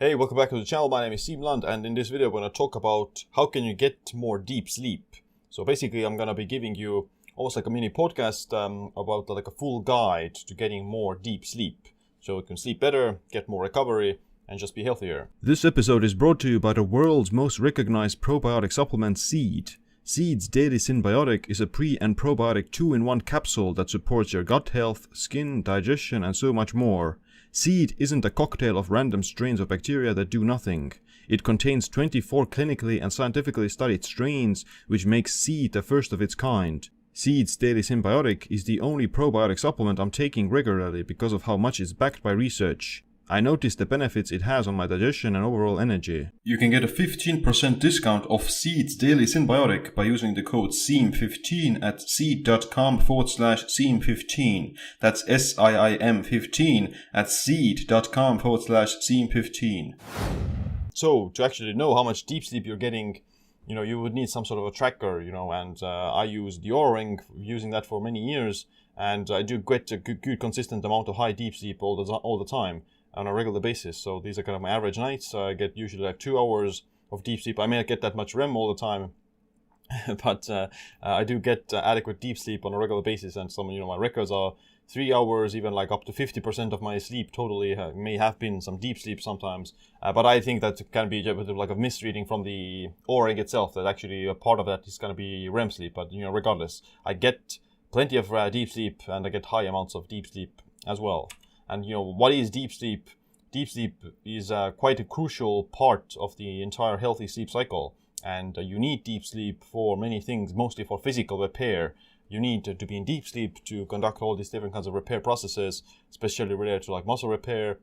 Hey, welcome back to the channel. My name is Siim Land, and in this video I'm going to talk about how can you get more deep sleep. So basically I'm going to be giving you almost like a mini podcast about like a full guide to getting more deep sleep. So you can sleep better, get more recovery, and just be healthier. This episode is brought to you by the world's most recognized probiotic supplement, Seed. Seed's Daily Synbiotic is a pre- and probiotic 2-in-1 capsule that supports your gut health, skin, digestion, and so much more. Seed isn't a cocktail of random strains of bacteria that do nothing. It contains 24 clinically and scientifically studied strains, which makes Seed the first of its kind. Seed's Daily Synbiotic is the only probiotic supplement I'm taking regularly because of how much it's backed by research. I noticed the benefits it has on my digestion and overall energy. You can get a 15% discount off Seed's Daily Synbiotic by using the code SIIM15 at seed.com/SIIM15. That's SIIM15 at seed.com/SIIM15. So, to actually know how much deep sleep you're getting, you would need some sort of a tracker, and I use the Oura Ring, using that for many years, and I do get a good consistent amount of high deep sleep all the time on a regular basis. So these are kind of my average nights. I get usually like 2 hours of deep sleep. I may not get that much REM all the time, but I do get adequate deep sleep on a regular basis. And some, my records are 3 hours, even like up to 50% of my sleep totally may have been some deep sleep sometimes. But I think that can be a bit of like a misreading from the Oura Ring itself, that actually a part of that is going to be REM sleep. But regardless, I get plenty of deep sleep, and I get high amounts of deep sleep as well. And what is deep sleep? Deep sleep is quite a crucial part of the entire healthy sleep cycle. And you need deep sleep for many things, mostly for physical repair. You need to be in deep sleep to conduct all these different kinds of repair processes, especially related to like muscle repair,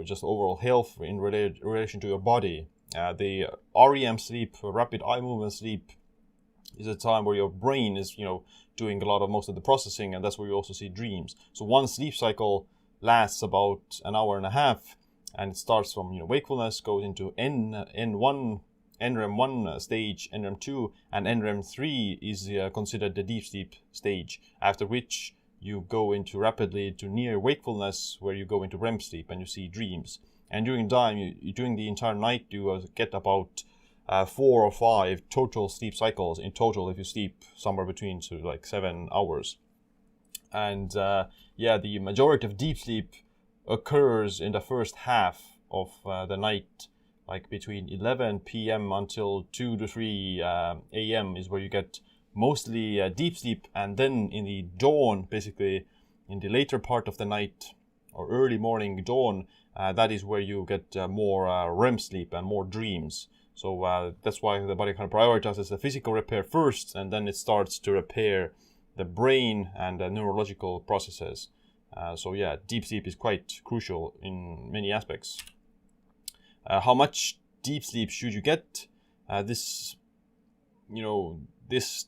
just overall health in relation to your body. The REM sleep, rapid eye movement sleep, is a time where your brain is, doing most of the processing, and that's where you also see dreams. So one sleep cycle lasts about an hour and a half, and it starts from wakefulness, goes into NREM1 stage, NREM2, and NREM3 is considered the deep sleep stage, after which you go into rapidly to near wakefulness, where you go into REM sleep and you see dreams. And during the entire night, you get about 4 or 5 total sleep cycles in total if you sleep somewhere between 7 hours. And the majority of deep sleep occurs in the first half of the night, like between 11 p.m. until 2 to 3 a.m. is where you get mostly deep sleep. And then in the dawn, basically in the later part of the night or early morning dawn, that is where you get more REM sleep and more dreams. So that's why the body kind of prioritizes the physical repair first, and then it starts to repair the brain and the neurological processes. Deep sleep is quite crucial in many aspects. How much deep sleep should you get? This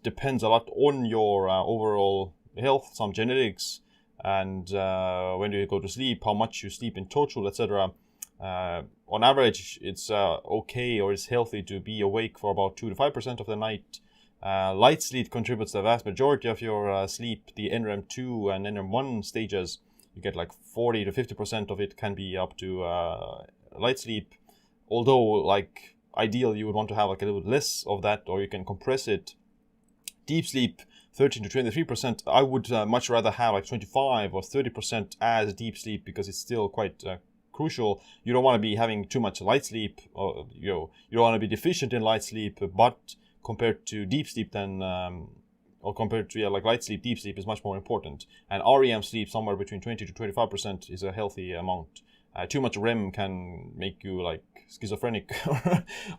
depends a lot on your overall health, some genetics, and when you go to sleep, how much you sleep in total, etc. On average, it's okay, or it's healthy to be awake for about 2 to 5% of the night. Light sleep contributes the vast majority of your sleep. The NREM2 and NREM1 stages, you get like 40 to 50% of it can be up to light sleep. Although, ideal, you would want to have a little bit less of that, or you can compress it. Deep sleep, 13 to 23%. I would much rather have 25 or 30% as deep sleep, because it's still quite crucial. You don't want to be having too much light sleep, or you don't want to be deficient in light sleep, but compared to deep sleep, then light sleep, deep sleep is much more important. And REM sleep, somewhere between 20 to 25%, is a healthy amount. Too much REM can make you schizophrenic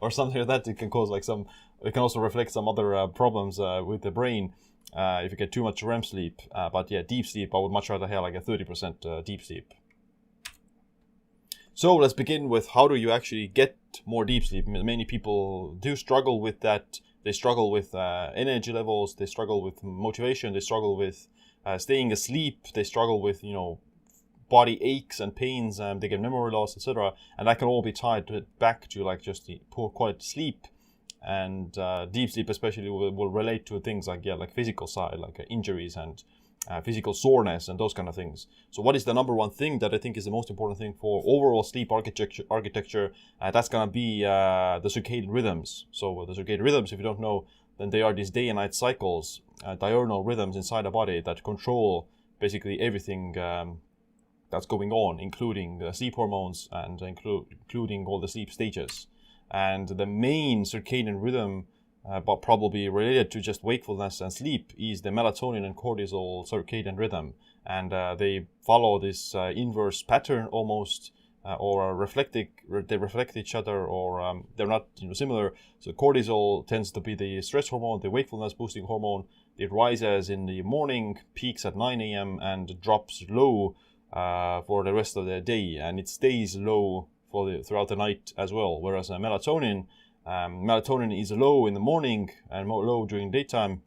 or something like that. It can cause it can also reflect some other problems with the brain if you get too much REM sleep. Deep sleep, I would much rather have a 30% deep sleep. So let's begin with, how do you actually get more deep sleep? Many people do struggle with that. They struggle with energy levels. They struggle with motivation. They struggle with staying asleep. They struggle with, body aches and pains. They get memory loss, etc. And that can all be tied back to just the poor quality sleep. And deep sleep especially will relate to things like physical side, like injuries and physical soreness and those kind of things. So what is the number one thing that I think is the most important thing for overall sleep architecture? That's going to be the circadian rhythms. So the circadian rhythms, if you don't know, then they are these day and night cycles, diurnal rhythms inside the body that control basically everything that's going on, including the sleep hormones and including all the sleep stages. And the main circadian rhythm, but probably related to just wakefulness and sleep, is the melatonin and cortisol circadian rhythm. And they follow this inverse pattern almost, or they reflect each other, or they're not similar. So cortisol tends to be the stress hormone, the wakefulness boosting hormone. It rises in the morning, peaks at 9 a.m. and drops low for the rest of the day, and it stays low throughout the night as well. Whereas melatonin is low in the morning and more low during daytime,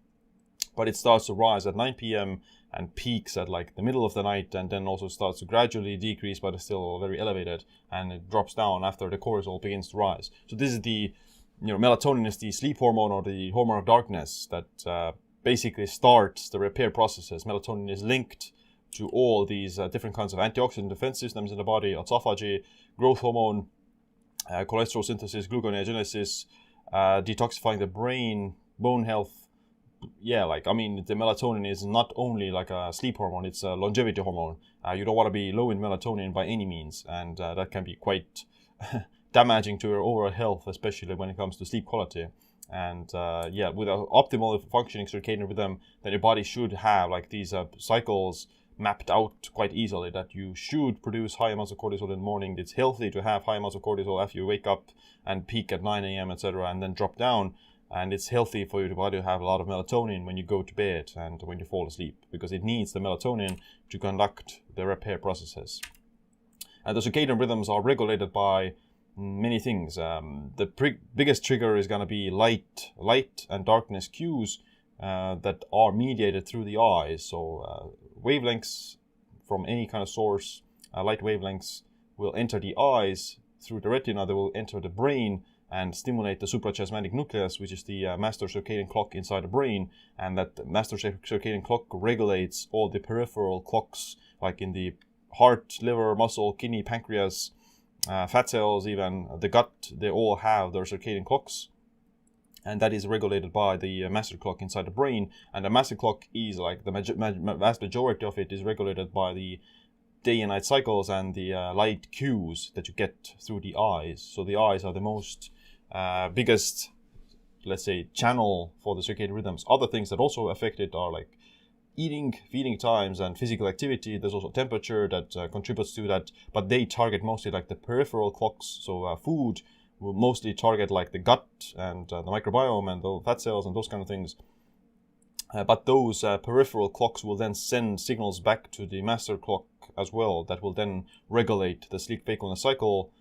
but it starts to rise at 9 p.m. and peaks at like the middle of the night, and then also starts to gradually decrease, but it's still very elevated, and it drops down after the cortisol begins to rise. So this is melatonin is the sleep hormone, or the hormone of darkness, that basically starts the repair processes. Melatonin is linked to all these different kinds of antioxidant defense systems in the body: autophagy, growth hormone, cholesterol synthesis, gluconeogenesis, detoxifying the brain, bone health. The melatonin is not only like a sleep hormone, it's a longevity hormone. You don't want to be low in melatonin by any means, and that can be quite damaging to your overall health, especially when it comes to sleep quality. And with an optimal functioning circadian rhythm, then your body should have like these cycles mapped out quite easily, that you should produce high amounts of cortisol in the morning. It's healthy to have high amounts of cortisol after you wake up and peak at 9 a.m., etc., and then drop down. And it's healthy for your body to have a lot of melatonin when you go to bed and when you fall asleep, because it needs the melatonin to conduct the repair processes. And the circadian rhythms are regulated by many things. The biggest trigger is going to be light and darkness cues that are mediated through the eyes. So wavelengths from any kind of source, light wavelengths, will enter the eyes through the retina. They will enter the brain and stimulate the suprachiasmatic nucleus, which is the master circadian clock inside the brain. And that master circadian clock regulates all the peripheral clocks, like in the heart, liver, muscle, kidney, pancreas, fat cells, even the gut. They all have their circadian clocks, and that is regulated by the master clock inside the brain. And the master clock is like the vast majority of it is regulated by the day and night cycles and the light cues that you get through the eyes. So the eyes are the most biggest, let's say, channel for the circadian rhythms. Other things that also affect it are like eating, feeding times, and physical activity. There's also temperature that contributes to that, but they target mostly like the peripheral clocks. So food will mostly target like the gut and the microbiome and the fat cells and those kind of things. But those peripheral clocks will then send signals back to the master clock as well, that will then regulate the sleep-wakefulness cycle,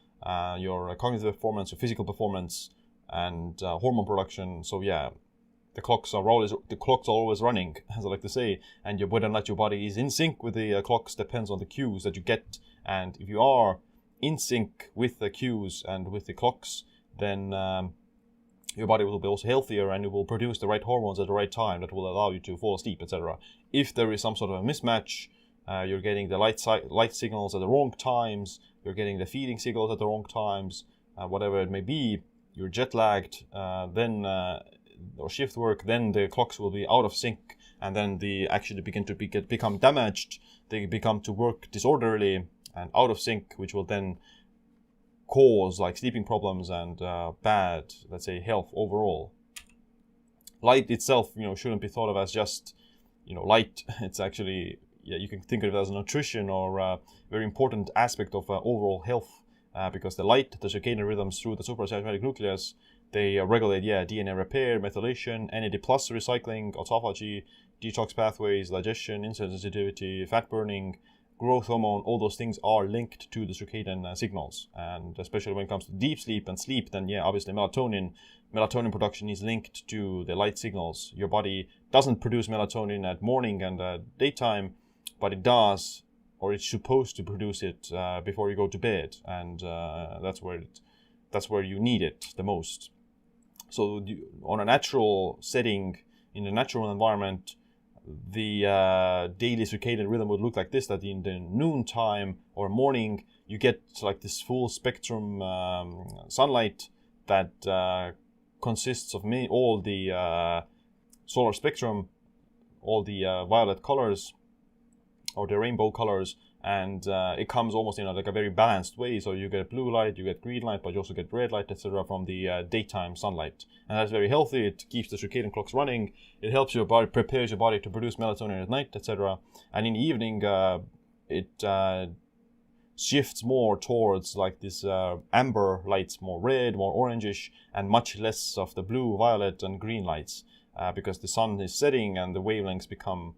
your cognitive performance, your physical performance, and hormone production. So the clocks are always running, as I like to say, and whether or not your body is in sync with the clocks depends on the cues that you get. And if you are in sync with the cues and with the clocks, then your body will be also healthier, and it will produce the right hormones at the right time that will allow you to fall asleep, etc. If there is some sort of a mismatch, you're getting the light signals at the wrong times, you're getting the feeding signals at the wrong times, whatever it may be, you're jet lagged, or shift work, then the clocks will be out of sync, and then they actually begin to become damaged. They become to work disorderly and out of sync, which will then cause like sleeping problems and bad, let's say, health overall. Light itself, shouldn't be thought of as just, light. It's actually, you can think of it as nutrition, or a very important aspect of overall health, because the light, the circadian rhythms through the suprachiasmatic nucleus, they regulate, DNA repair, methylation, NAD+ recycling, autophagy, detox pathways, digestion, insulin sensitivity, fat burning, growth hormone. All those things are linked to the circadian signals. And especially when it comes to deep sleep and sleep, then obviously melatonin production is linked to the light signals. Your body doesn't produce melatonin at morning and daytime, but it does, or it's supposed to produce it before you go to bed. And that's where you need it the most. So on a natural setting, in a natural environment, the daily circadian rhythm would look like this: that in the noontime or morning, you get like this full spectrum sunlight that consists of all the solar spectrum, all the violet colors or the rainbow colors, and it comes almost in like a very balanced way. So you get blue light, you get green light, but you also get red light, etc. from the daytime sunlight, and that's very healthy. It keeps the circadian clocks running. It helps your body, prepares your body to produce melatonin at night, etc. And in the evening, it shifts more towards like this amber lights, more red, more orangish, and much less of the blue, violet, and green lights, because the sun is setting and the wavelengths become,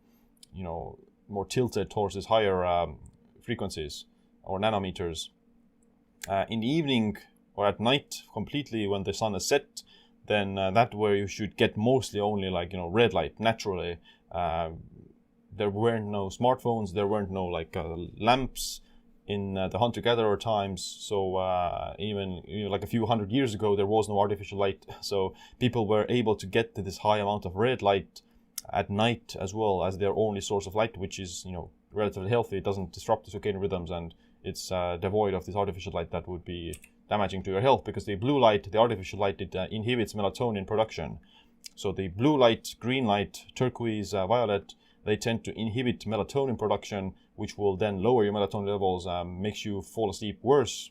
more tilted towards these higher frequencies or nanometers. In the evening or at night, completely when the sun is set, then that's where you should get mostly only like red light naturally. There weren't no smartphones, there weren't no like lamps in the hunter-gatherer times, so even like a few hundred years ago there was no artificial light, so people were able to get to this high amount of red light at night as well as their only source of light, which is relatively healthy. It doesn't disrupt the circadian rhythms, and it's devoid of this artificial light that would be damaging to your health, because the blue light, the artificial light, it inhibits melatonin production. So the blue light, green light, turquoise, violet, they tend to inhibit melatonin production, which will then lower your melatonin levels, makes you fall asleep worse,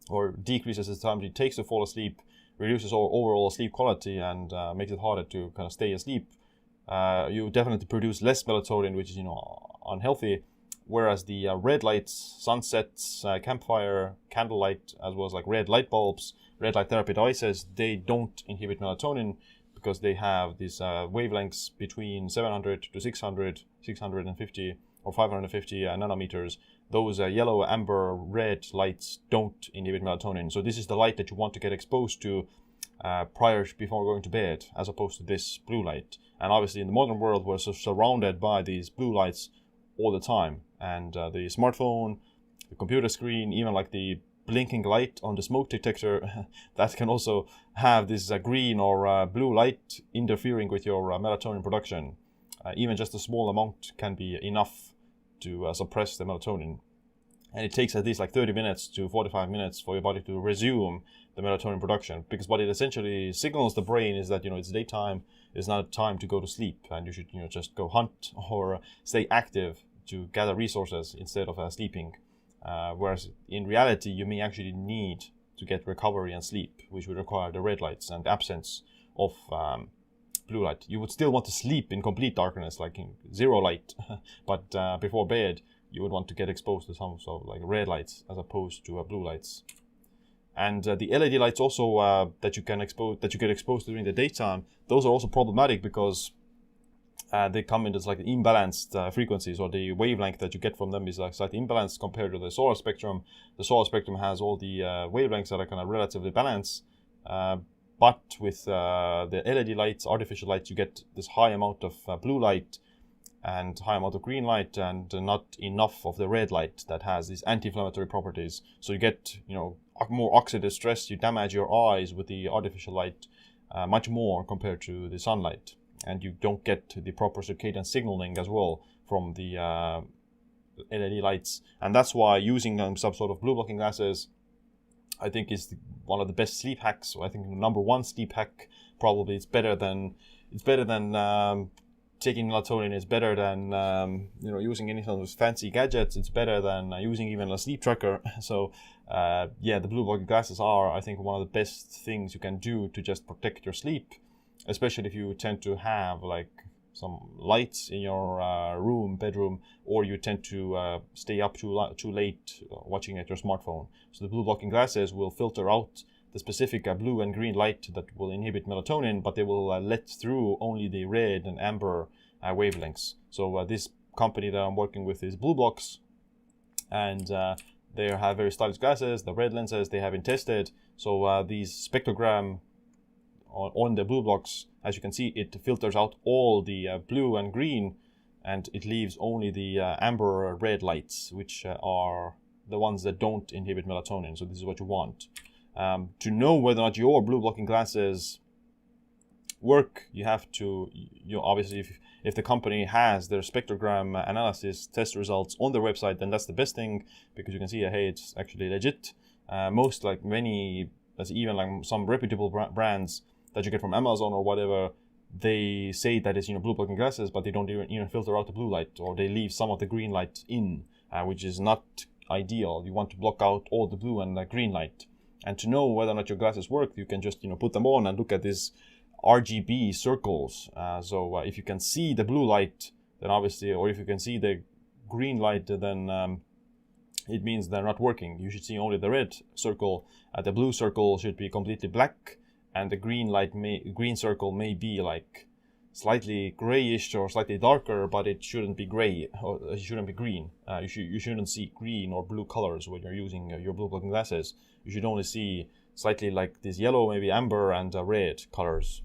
or decreases the time it takes to fall asleep, reduces overall sleep quality, and makes it harder to kind of stay asleep. You definitely produce less melatonin, which is unhealthy, whereas the red lights, sunsets, campfire, candlelight, as well as like red light bulbs, red light therapy devices, they don't inhibit melatonin because they have these wavelengths between 700 to 600, 650 or 550 nanometers. Those yellow, amber, red lights don't inhibit melatonin. So this is the light that you want to get exposed to before going to bed, as opposed to this blue light. And obviously in the modern world, we're surrounded by these blue lights all the time. And the smartphone, the computer screen, even like the blinking light on the smoke detector, that can also have this green or blue light interfering with your melatonin production. Even just a small amount can be enough to suppress the melatonin. And it takes at least like 30 minutes to 45 minutes for your body to resume the melatonin production, because what it essentially signals the brain is that it's daytime, it's not time to go to sleep, and you should just go hunt or stay active to gather resources instead of sleeping. Whereas in reality, you may actually need to get recovery and sleep, which would require the red lights and absence of blue light. You would still want to sleep in complete darkness, like in zero light, but before bed, you would want to get exposed to some sort of like red lights as opposed to blue lights. And the LED lights also that you get exposed to during the daytime, those are also problematic because they come in this like imbalanced frequencies, or the wavelength that you get from them is like slightly imbalanced compared to the solar spectrum. The solar spectrum has all the wavelengths that are kind of relatively balanced, but with the LED lights, artificial lights, you get this high amount of blue light and high amount of green light, and not enough of the red light that has these anti-inflammatory properties. So you get more oxidative stress. You damage your eyes with the artificial light much more compared to the sunlight, and you don't get the proper circadian signaling as well from the LED lights. And that's why using some sort of blue blocking glasses, I think, is one of the best sleep hacks. I think number one sleep hack probably. It's better than taking melatonin. Is better than using any sort of fancy gadgets. It's better than using even a sleep tracker. So the blue blocking glasses are, I think, one of the best things you can do to just protect your sleep, especially if you tend to have like some lights in your bedroom, or you tend to stay up too late watching at your smartphone. So the blue blocking glasses will filter out the specific blue and green light that will inhibit melatonin, but they will let through only the red and amber wavelengths. So this company that I'm working with is BlueBlox, and they have very stylish glasses. The red lenses, they have been tested. So these spectrogram on the BlueBlox, as you can see, it filters out all the blue and green, and it leaves only the amber red lights, which are the ones that don't inhibit melatonin. So this is what you want. To know whether or not your blue blocking glasses work, you have to, obviously, if the company has their spectrogram analysis test results on their website, then that's the best thing, because you can see, hey, it's actually legit. Most, like many, even like some reputable brands that you get from Amazon or whatever, they say that it's, blue blocking glasses, but they don't even filter out the blue light, or they leave some of the green light in, which is not ideal. You want to block out all the blue and green light. And to know whether or not your glasses work, you can just put them on and look at these RGB circles. So if you can see the blue light, then obviously, or if you can see the green light, then it means they're not working. You should see only the red circle. The blue circle should be completely black, and the green circle may be like slightly grayish or slightly darker, but it shouldn't be gray, or it shouldn't be green. You shouldn't see green or blue colors when you're using your blue blocking glasses. You should only see slightly like this yellow, maybe amber, and red colors.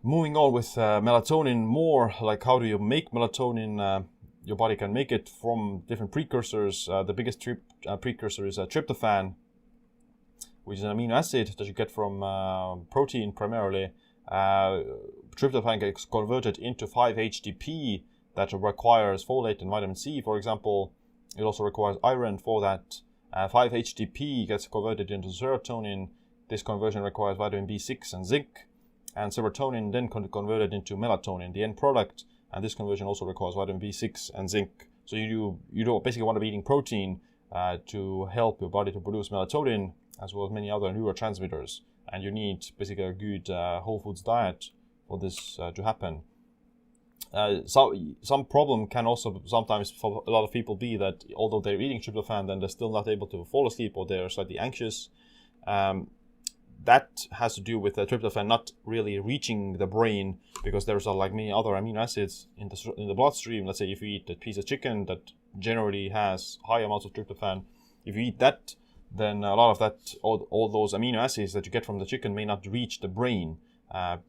Moving on with melatonin, more like how do you make melatonin? Your body can make it from different precursors. The biggest precursor is tryptophan, which is an amino acid that you get from protein primarily. Tryptophan gets converted into 5-HTP that requires folate and vitamin C, for example. It also requires iron for that. 5-HTP gets converted into serotonin. This conversion requires vitamin B6 and zinc. And serotonin then converted into melatonin, the end product. And this conversion also requires vitamin B6 and zinc. So you don't basically want to be eating protein to help your body to produce melatonin, as well as many other neurotransmitters. And you need basically a good whole foods diet for this to happen. Some problem can also sometimes for a lot of people be that although they're eating tryptophan, then they're still not able to fall asleep, or they're slightly anxious. That has to do with the tryptophan not really reaching the brain, because there's like many other amino acids in the bloodstream. Let's say if you eat a piece of chicken that generally has high amounts of tryptophan, if you eat that, then a lot of that, all those amino acids that you get from the chicken may not reach the brain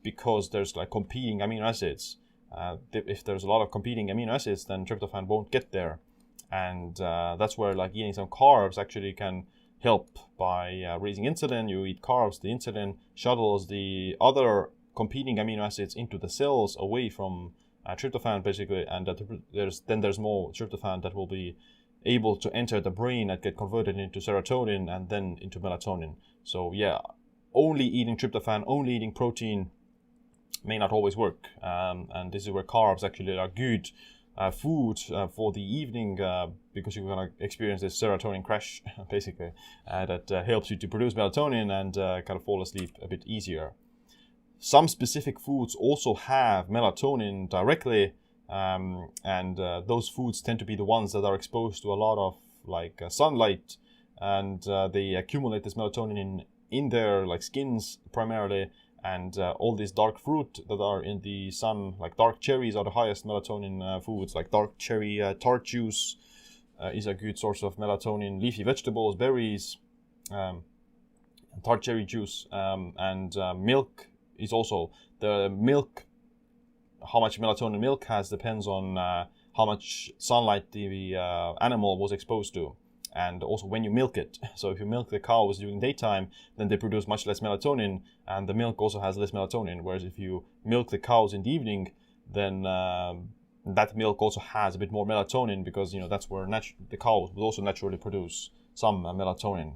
because there's like competing amino acids. If there's a lot of competing amino acids, then tryptophan won't get there. And that's where like eating some carbs actually can help by raising insulin. You eat carbs, the insulin shuttles the other competing amino acids into the cells away from tryptophan basically, and there's more tryptophan that will be able to enter the brain and get converted into serotonin and then into melatonin. So yeah, only eating tryptophan, only eating protein may not always work. And this is where carbs actually are good food for the evening, because you're going to experience this serotonin crash basically that helps you to produce melatonin and kind of fall asleep a bit easier. Some specific foods also have melatonin directly, and those foods tend to be the ones that are exposed to a lot of like sunlight, and they accumulate this melatonin in their like skins primarily. And all these dark fruit that are in the sun, like dark cherries, are the highest melatonin foods. Like dark cherry tart juice is a good source of melatonin. Leafy vegetables, berries, tart cherry juice, and milk is also the milk. How much melatonin milk has depends on how much sunlight the animal was exposed to, and also when you milk it. So if you milk the cows during daytime, then they produce much less melatonin, and the milk also has less melatonin. Whereas if you milk the cows in the evening, then that milk also has a bit more melatonin, because that's where the cows will also naturally produce some melatonin.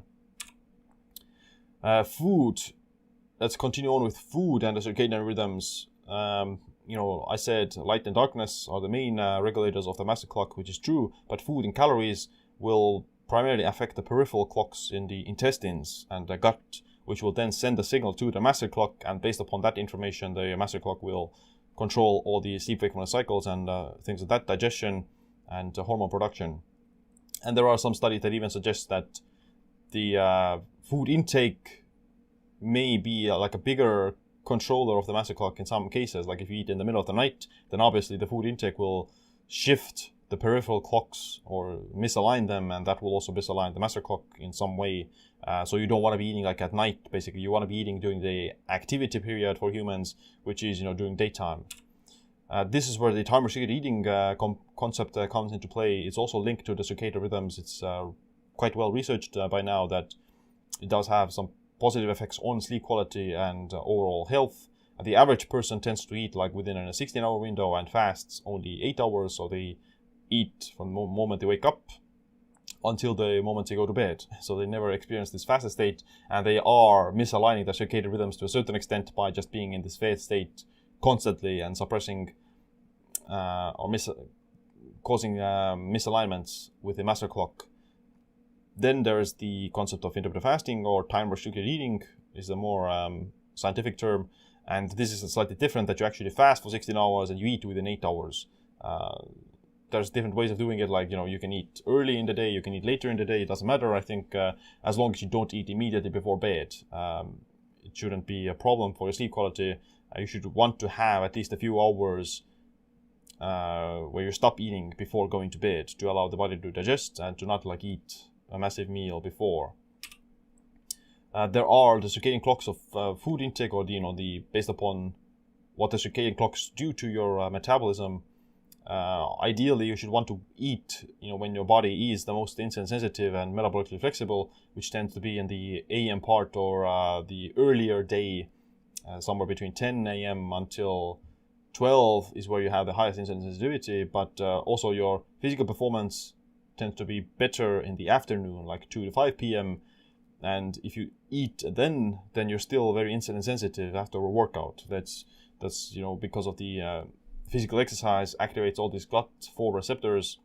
Food. Let's continue on with food and the circadian rhythms. I said light and darkness are the main regulators of the master clock, which is true, but food and calories will primarily affect the peripheral clocks in the intestines and the gut, which will then send a signal to the master clock, and based upon that information, the master clock will control all the sleep-wakefulness cycles and things like that, digestion and hormone production. And there are some studies that even suggest that the food intake may be like a bigger controller of the master clock in some cases. Like if you eat in the middle of the night, then obviously the food intake will shift the peripheral clocks or misalign them, and that will also misalign the master clock in some way. So you don't want to be eating like at night, basically. You want to be eating during the activity period for humans, which is during daytime. This is where the time-restricted eating concept comes into play. It's also linked to the circadian rhythms. It's quite well researched by now that it does have some positive effects on sleep quality and overall health. The average person tends to eat like within a 16-hour window and fasts only 8 hours. So they eat from the moment they wake up until the moment they go to bed. So they never experience this fasted state, and they are misaligning their circadian rhythms to a certain extent by just being in this fast state constantly and suppressing causing misalignments with the master clock. Then there's the concept of intermittent fasting, or time restricted eating is a more scientific term, and this is slightly different, that you actually fast for 16 hours and you eat within 8 hours. There's different ways of doing it, like, you can eat early in the day, you can eat later in the day, it doesn't matter. I think as long as you don't eat immediately before bed, it shouldn't be a problem for your sleep quality. You should want to have at least a few hours where you stop eating before going to bed to allow the body to digest and to not like eat a massive meal before. There are the circadian clocks of food intake, or based upon what the circadian clocks do to your metabolism. Ideally, you should want to eat, when your body is the most insulin sensitive and metabolically flexible, which tends to be in the AM part, or the earlier day, somewhere between 10 AM until 12 is where you have the highest insulin sensitivity. But also your physical performance tends to be better in the afternoon, like 2 to 5 PM. And if you eat then you're still very insulin sensitive after a workout. That's because of the physical exercise activates all these GLUT4 receptors,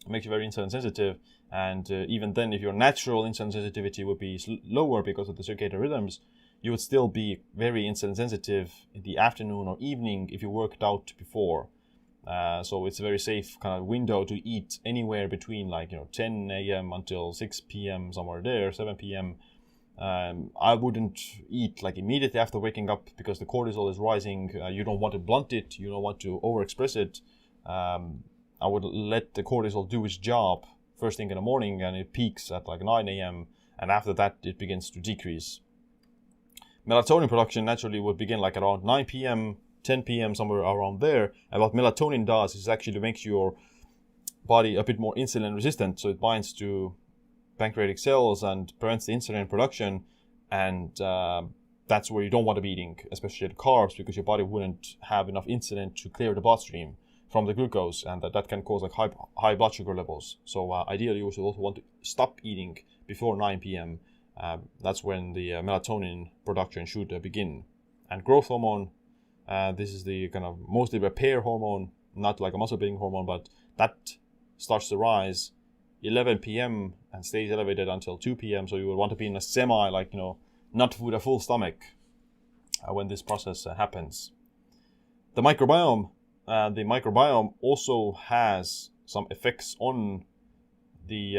makes you very insulin sensitive. And even then, if your natural insulin sensitivity would be lower because of the circadian rhythms, you would still be very insulin sensitive in the afternoon or evening if you worked out before. So it's a very safe kind of window to eat anywhere between 10 AM until 6 PM, somewhere there, 7 PM. I wouldn't eat immediately after waking up because the cortisol is rising. You don't want to blunt it. You don't want to overexpress it. I would let the cortisol do its job first thing in the morning, and it peaks at 9 AM. And after that, it begins to decrease. Melatonin production naturally would begin around 9 PM, 10 PM, somewhere around there. And what melatonin does is actually makes your body a bit more insulin resistant. So it binds to pancreatic cells and prevents the insulin production. And that's where you don't want to be eating, especially the carbs, because your body wouldn't have enough insulin to clear the bloodstream from the glucose, and that can cause high blood sugar levels. So ideally, you should also want to stop eating before 9 PM. That's when the melatonin production should begin. And growth hormone, this is the kind of mostly repair hormone, not like a muscle building hormone, but that starts to rise 11 PM and stays elevated until 2 PM. So you would want to be in a semi, not with a full stomach when this process happens. The microbiome also has some effects on the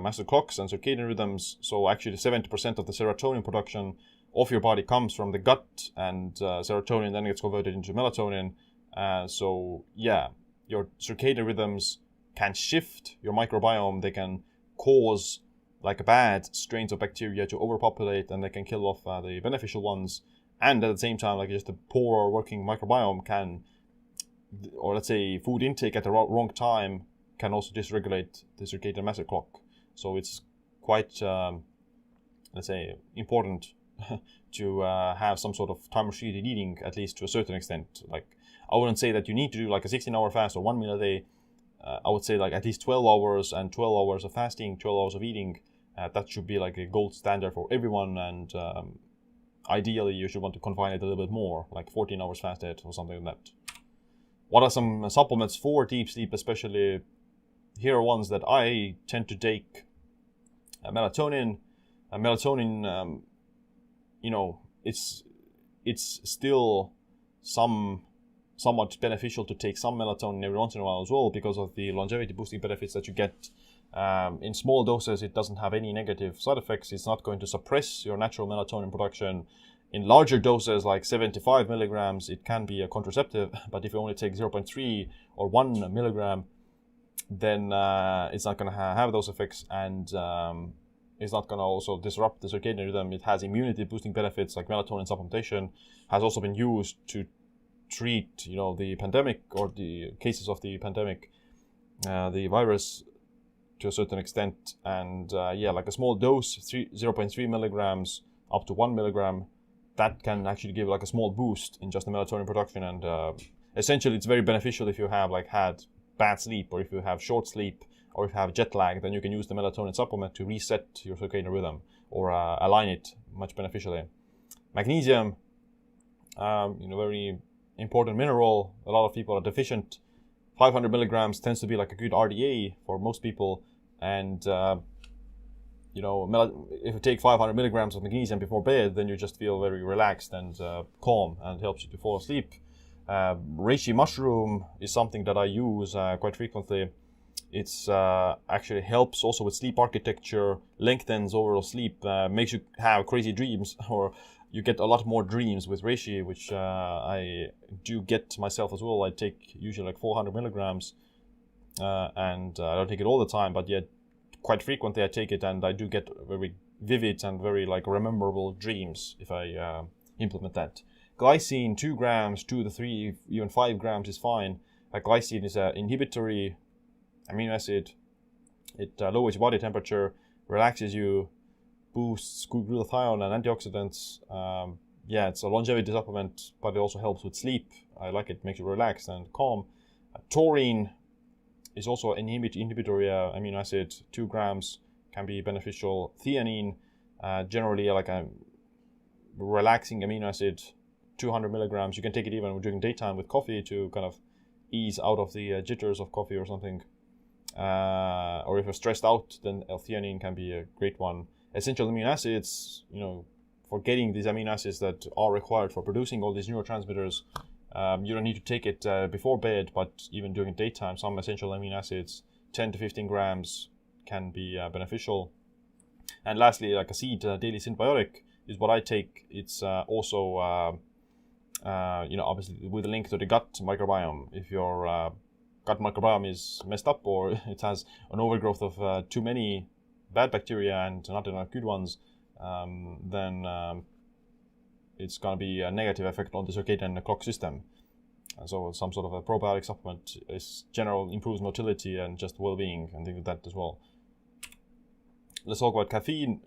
master clocks and circadian rhythms. So actually 70% of the serotonin production of your body comes from the gut, and serotonin then gets converted into melatonin. So yeah, your circadian rhythms can shift your microbiome. They can cause bad strains of bacteria to overpopulate, and they can kill off the beneficial ones. And at the same time, just a poorer working microbiome can, or let's say food intake at the wrong time, can also dysregulate the circadian master clock. So it's quite, let's say, important to have some sort of time restricted eating, at least to a certain extent. I wouldn't say that you need to do a 16-hour fast or 1 meal a day. I would say at least 12 hours and 12 hours of fasting, 12 hours of eating. That should be a gold standard for everyone. And ideally, you should want to confine it a little bit more, 14 hours fasted or something like that. What are some supplements for deep sleep, especially? Here are ones that I tend to take. Melatonin. Melatonin, it's still somewhat beneficial to take some melatonin every once in a while as well, because of the longevity boosting benefits that you get. In small doses, it doesn't have any negative side effects. It's not going to suppress your natural melatonin production. In larger doses, like 75 milligrams, it can be a contraceptive. But if you only take 0.3 or 1 milligram, then it's not going to have those effects, and it's not going to also disrupt the circadian rhythm. It has immunity boosting benefits, like melatonin supplementation has also been used to treat, the pandemic, or the cases of the pandemic, the virus, to a certain extent. And a small dose, 0.3 milligrams up to 1 milligram, that can actually give like a small boost in just the melatonin production. And essentially, it's very beneficial if you have like had bad sleep, or if you have short sleep, or if you have jet lag. Then you can use the melatonin supplement to reset your circadian rhythm or align it much beneficially. Magnesium, very important mineral. A lot of people are deficient. 500 milligrams tends to be like a good RDA for most people. And if you take 500 milligrams of magnesium before bed, then you just feel very relaxed and calm, and helps you to fall asleep. Reishi mushroom is something that I use quite frequently. It's actually helps also with sleep architecture, lengthens overall sleep, makes you have crazy dreams, or you get a lot more dreams with reishi, which I do get myself as well. I take usually like 400 milligrams, and I don't take it all the time, but yet quite frequently I take it, and I do get very vivid and very like rememberable dreams if I implement that. Glycine, 2 grams, 2 to 3, even 5 grams is fine. Glycine is an inhibitory amino acid. It lowers your body temperature, relaxes you, boosts glutathione and antioxidants. It's a longevity supplement, but it also helps with sleep. I like it, makes you relaxed and calm. Taurine is also an inhibitory amino acid. 2 grams can be beneficial. Theanine, generally like a relaxing amino acid. 200 milligrams. You can take it even during daytime with coffee to kind of ease out of the jitters of coffee or something. Or if you're stressed out, then L-theanine can be a great one. Essential amino acids, for getting these amino acids that are required for producing all these neurotransmitters, you don't need to take it before bed, but even during daytime, some essential amino acids, 10 to 15 grams, can be beneficial. And lastly, like a seed daily synbiotic is what I take. It's also, obviously with a link to the gut microbiome. If your gut microbiome is messed up, or it has an overgrowth of too many bad bacteria and not enough good ones, then it's going to be a negative effect on the circadian clock system. So some sort of a probiotic supplement is general improves motility and just well-being and things like that as well. Let's talk about caffeine.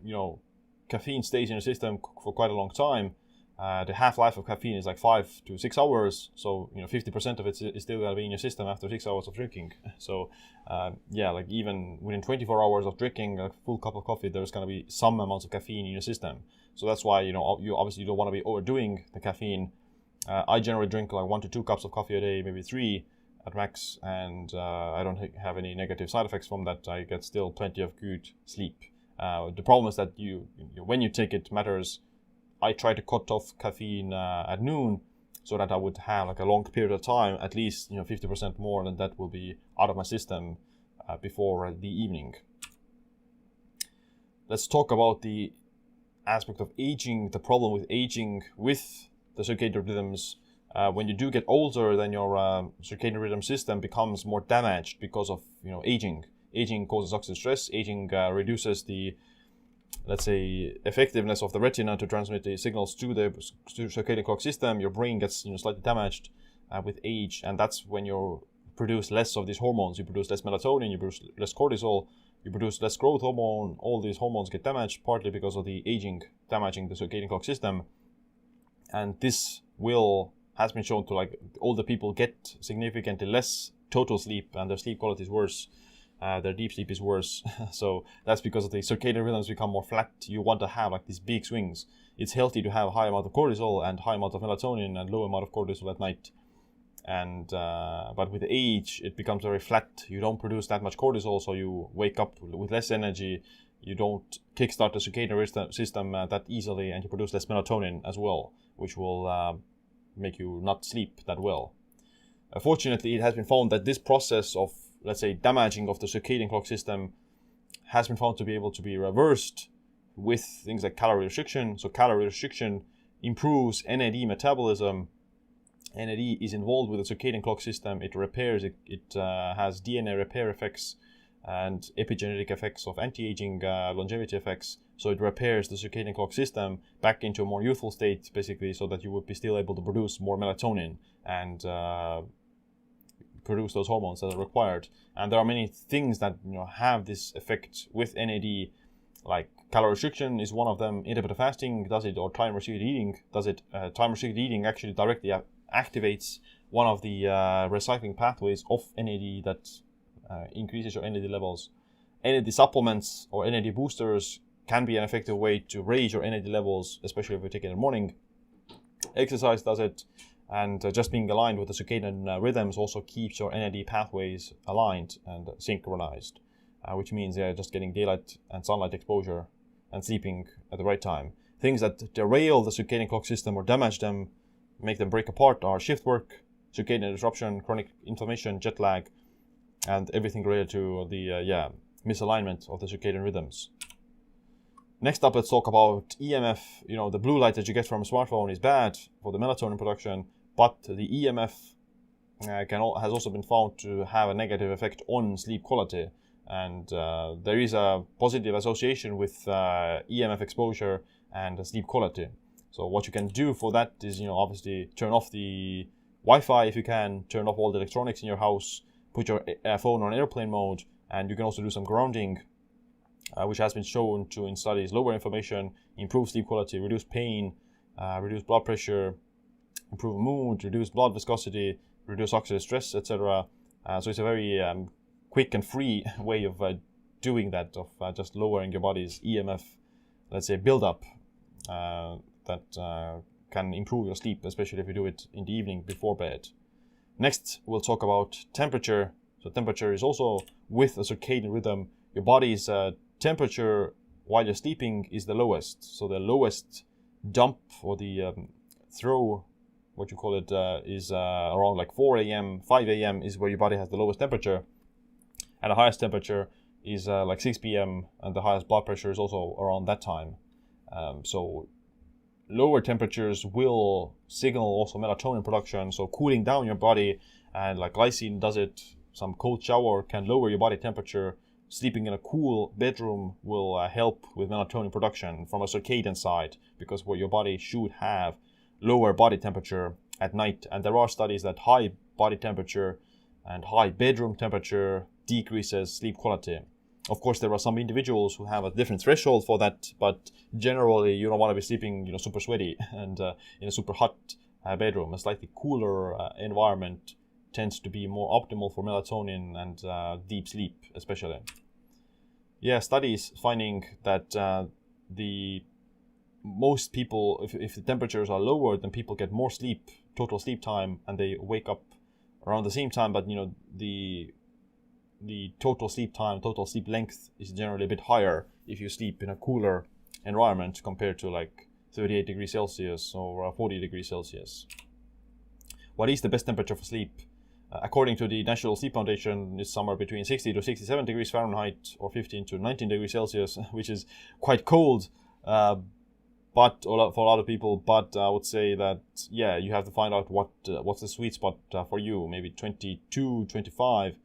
Caffeine stays in your system for quite a long time. The half-life of caffeine is like 5 to 6 hours. So 50% of it is still going to be in your system after 6 hours of drinking. So even within 24 hours of drinking a full cup of coffee, there's going to be some amounts of caffeine in your system. So that's why you obviously don't want to be overdoing the caffeine. I generally drink like 1 to 2 cups of coffee a day, maybe 3 at max, and I don't have any negative side effects from that. I get still plenty of good sleep. The problem is that when you take it matters. I try to cut off caffeine at noon, so that I would have like a long period of time, at least 50% more than that will be out of my system before the evening. Let's talk about the aspect of aging, the problem with aging with the circadian rhythms. When you do get older, then your circadian rhythm system becomes more damaged because of aging. Aging causes oxidative stress. Aging reduces the, let's say, effectiveness of the retina to transmit the signals to the circadian clock system. Your brain gets slightly damaged with age, and that's when you produce less of these hormones. You produce less melatonin, you produce less cortisol, you produce less growth hormone. All these hormones get damaged partly because of the aging damaging the circadian clock system. And this has been shown to, like, older people get significantly less total sleep, and their sleep quality is worse. Their deep sleep is worse. So that's because of the circadian rhythms become more flat. You want to have like these big swings. It's healthy to have a high amount of cortisol and high amount of melatonin and low amount of cortisol at night. And but with age, it becomes very flat. You don't produce that much cortisol, so you wake up with less energy. You don't kickstart the circadian system that easily, and you produce less melatonin as well, which will make you not sleep that well. Fortunately, it has been found that this process of, let's say, damaging of the circadian clock system has been found to be able to be reversed with things like calorie restriction. So calorie restriction improves NAD metabolism. NAD is involved with the circadian clock system. It repairs, it has DNA repair effects and epigenetic effects of anti-aging longevity effects. So it repairs the circadian clock system back into a more youthful state, basically, so that you would be still able to produce more melatonin and produce those hormones that are required. And there are many things that have this effect with NAD, like Calorie restriction is one of them. Intermittent fasting does it, or time restricted eating does it. Time restricted eating actually directly activates one of the recycling pathways of NAD that increases your NAD levels. NAD supplements or NAD boosters can be an effective way to raise your NAD levels, especially if you take it in the morning. Exercise does it, and just being aligned with the circadian rhythms also keeps your NAD pathways aligned and synchronized, which means just getting daylight and sunlight exposure and sleeping at the right time. Things that derail the circadian clock system or damage them, make them break apart, are shift work, circadian disruption, chronic inflammation, jet lag, and everything related to the misalignment of the circadian rhythms. Next up, let's talk about EMF. The blue light that you get from a smartphone is bad for the melatonin production, but the EMF has also been found to have a negative effect on sleep quality. And there is a positive association with EMF exposure and sleep quality. So what you can do for that is, obviously turn off the Wi-Fi if you can, turn off all the electronics in your house, put your phone on airplane mode, and you can also do some grounding, which has been shown to, in studies, lower inflammation, improve sleep quality, reduce pain, reduce blood pressure, improve mood, reduce blood viscosity, reduce oxidative stress, etc. So it's a very quick and free way of doing that, of just lowering your body's EMF, let's say, buildup that can improve your sleep, especially if you do it in the evening before bed. Next, we'll talk about temperature. So temperature is also with a circadian rhythm. Your body's temperature while you're sleeping is the lowest. So the lowest dump or the throw, what you call it, is around like 4 a.m., 5 a.m. is where your body has the lowest temperature. And the highest temperature is like 6 p.m. and the highest blood pressure is also around that time. So lower temperatures will signal also melatonin production. So cooling down your body, and like glycine does it, some cold shower can lower your body temperature. Sleeping in a cool bedroom will help with melatonin production from a circadian side, because what your body should have lower body temperature at night. And there are studies that high body temperature and high bedroom temperature decreases sleep quality. Of course, there are some individuals who have a different threshold for that, but generally you don't want to be sleeping, super sweaty and in a super hot bedroom. A slightly cooler environment tends to be more optimal for melatonin and deep sleep, especially. Studies finding that the most people, if the temperatures are lower, then people get more sleep, total sleep time, and they wake up around the same time. But the total sleep time, total sleep length is generally a bit higher if you sleep in a cooler environment compared to like 38 degrees Celsius or 40 degrees Celsius. What is the best temperature for sleep? According to the National Sleep Foundation, it's somewhere between 60 to 67 degrees Fahrenheit or 15 to 19 degrees Celsius, which is quite cold, but for a lot of people. But I would say that, you have to find out what's the sweet spot for you. Maybe 22, 25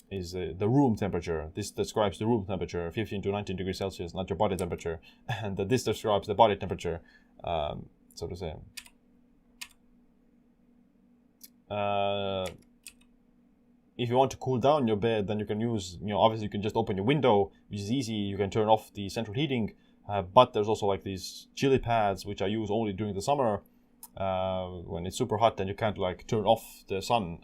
is the room temperature. This describes the room temperature, 15 to 19 degrees Celsius, not your body temperature. And this describes the body temperature, so to say. If you want to cool down your bed, then you can use, obviously you can just open your window, which is easy. You can turn off the central heating, but there's also like these chili pads, which I use only during the summer. When it's super hot and you can't like turn off the sun,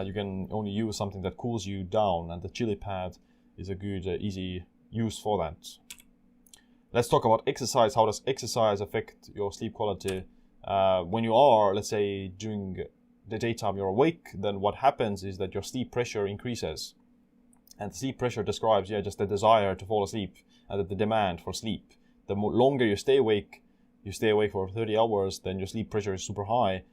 you can only use something that cools you down, and the chili pad is a good, easy use for that. Let's talk about exercise. How does exercise affect your sleep quality? When you are, let's say, during the daytime you're awake, then what happens is that your sleep pressure increases. And sleep pressure describes, just the desire to fall asleep and the demand for sleep. The longer you stay awake for 30 hours, then your sleep pressure is super high.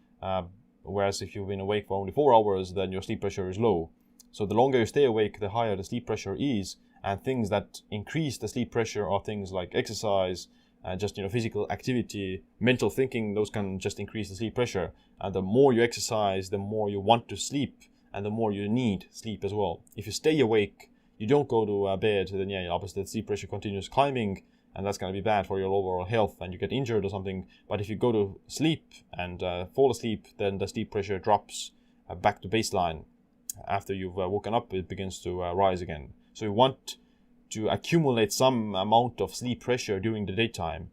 Whereas if you've been awake for only 4 hours, then your sleep pressure is low. So the longer you stay awake, the higher the sleep pressure is. And things that increase the sleep pressure are things like exercise, just physical activity, mental thinking. Those can just increase the sleep pressure. And the more you exercise, the more you want to sleep, and the more you need sleep as well. If you stay awake, you don't go to bed, then obviously the sleep pressure continues climbing, and that's going to be bad for your overall health, and you get injured or something. But if you go to sleep and fall asleep, then the sleep pressure drops back to baseline. After you've woken up, it begins to rise again. So you want to accumulate some amount of sleep pressure during the daytime.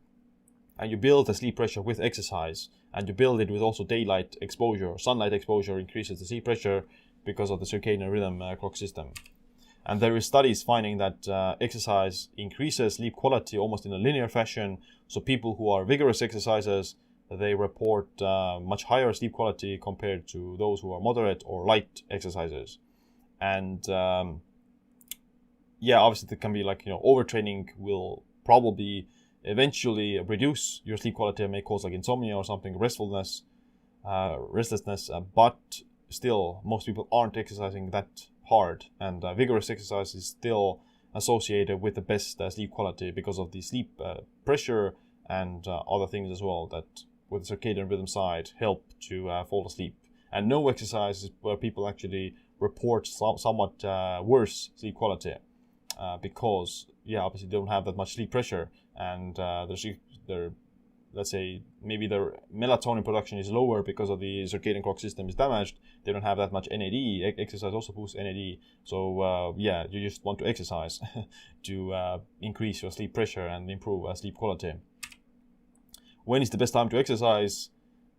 And you build the sleep pressure with exercise, and you build it with also daylight exposure. Sunlight exposure increases the sleep pressure because of the circadian rhythm clock system. And there is studies finding that exercise increases sleep quality almost in a linear fashion. So people who are vigorous exercisers, they report much higher sleep quality compared to those who are moderate or light exercisers. And obviously there can be overtraining will probably eventually reduce your sleep quality and may cause insomnia or something, restlessness, but still most people aren't exercising that hard, and vigorous exercise is still associated with the best sleep quality because of the sleep pressure and other things as well that with the circadian rhythm side help to fall asleep. And no exercise is where people actually report somewhat worse sleep quality because obviously they don't have that much sleep pressure, and their let's say maybe their melatonin production is lower because of the circadian clock system is damaged. They don't have that much NAD. Exercise also boosts NAD. So you just want to exercise to increase your sleep pressure and improve sleep quality. When is the best time to exercise?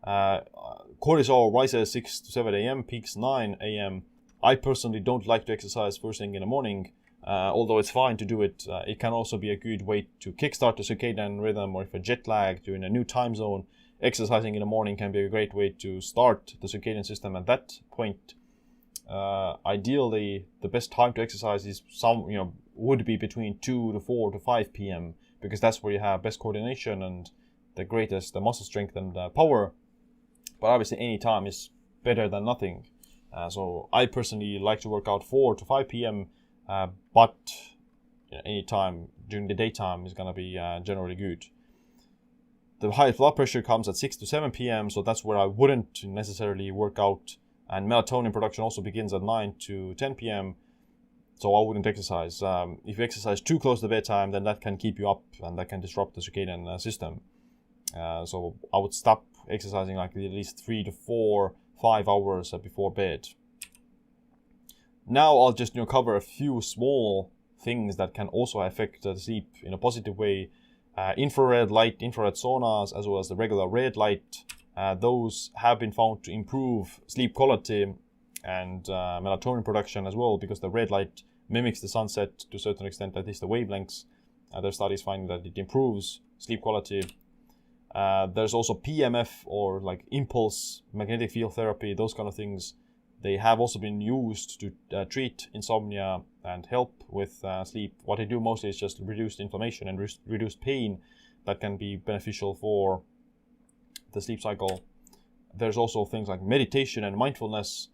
Cortisol rises 6 to 7 a.m., peaks 9 a.m. I personally don't like to exercise first thing in the morning. Although it's fine to do it, it can also be a good way to kickstart the circadian rhythm, or if you're jet lagged, you're in a new time zone, exercising in the morning can be a great way to start the circadian system at that point. Ideally, the best time to exercise is would be between 2 to 4 to 5 p.m. because that's where you have best coordination and the greatest muscle strength and power. But obviously any time is better than nothing. So I personally like to work out 4 to 5 p.m. But any time during the daytime is going to be generally good. The highest blood pressure comes at 6 to 7 p.m. So that's where I wouldn't necessarily work out. And melatonin production also begins at 9 to 10 p.m. So I wouldn't exercise. If you exercise too close to bedtime, then that can keep you up and that can disrupt the circadian system. So I would stop exercising at least 3 to 4, 5 hours before bed. Now I'll just cover a few small things that can also affect the sleep in a positive way. Infrared light, infrared saunas, as well as the regular red light. Those have been found to improve sleep quality and melatonin production as well, because the red light mimics the sunset to a certain extent, at least the wavelengths. There are studies finding that it improves sleep quality. There's also PMF, or impulse magnetic field therapy, those kind of things. They have also been used to treat insomnia and help with sleep. What they do mostly is just reduce inflammation and reduce pain that can be beneficial for the sleep cycle. There's also things like meditation and mindfulness.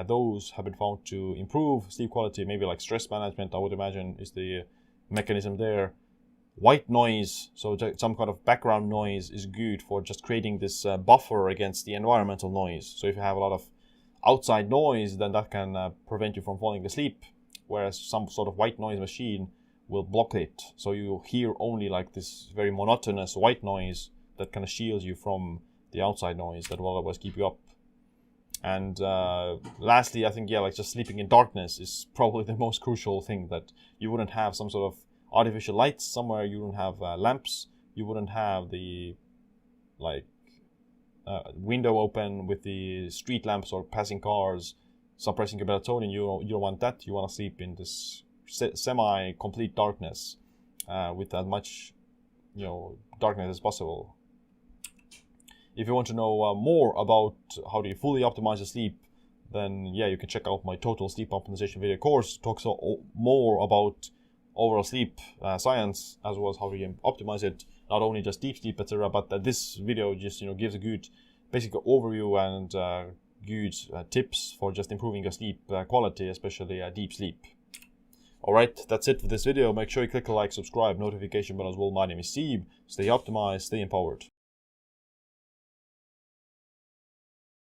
Those have been found to improve sleep quality. Maybe stress management, I would imagine, is the mechanism there. White noise, so some kind of background noise, is good for just creating this buffer against the environmental noise. So if you have a lot of outside noise, then that can prevent you from falling asleep, whereas some sort of white noise machine will block it. So you hear only this very monotonous white noise that kind of shields you from the outside noise that will otherwise keep you up. And lastly, I think, just sleeping in darkness is probably the most crucial thing, that you wouldn't have some sort of artificial lights somewhere, you wouldn't have lamps, you wouldn't have the window open with the street lamps or passing cars suppressing your melatonin. You don't want that. You want to sleep in this semi-complete darkness with as much darkness as possible. If you want to know more about how do you fully optimize your sleep, then you can check out my total sleep optimization video course. It talks more about overall sleep science, as well as how you optimize it, not only just deep sleep, etc. But this video just gives a good basic overview and good tips for just improving your sleep quality, especially deep sleep. Alright, that's it for this video. Make sure you click the like, subscribe, notification bell as well. My name is Siib. Stay optimized, stay empowered.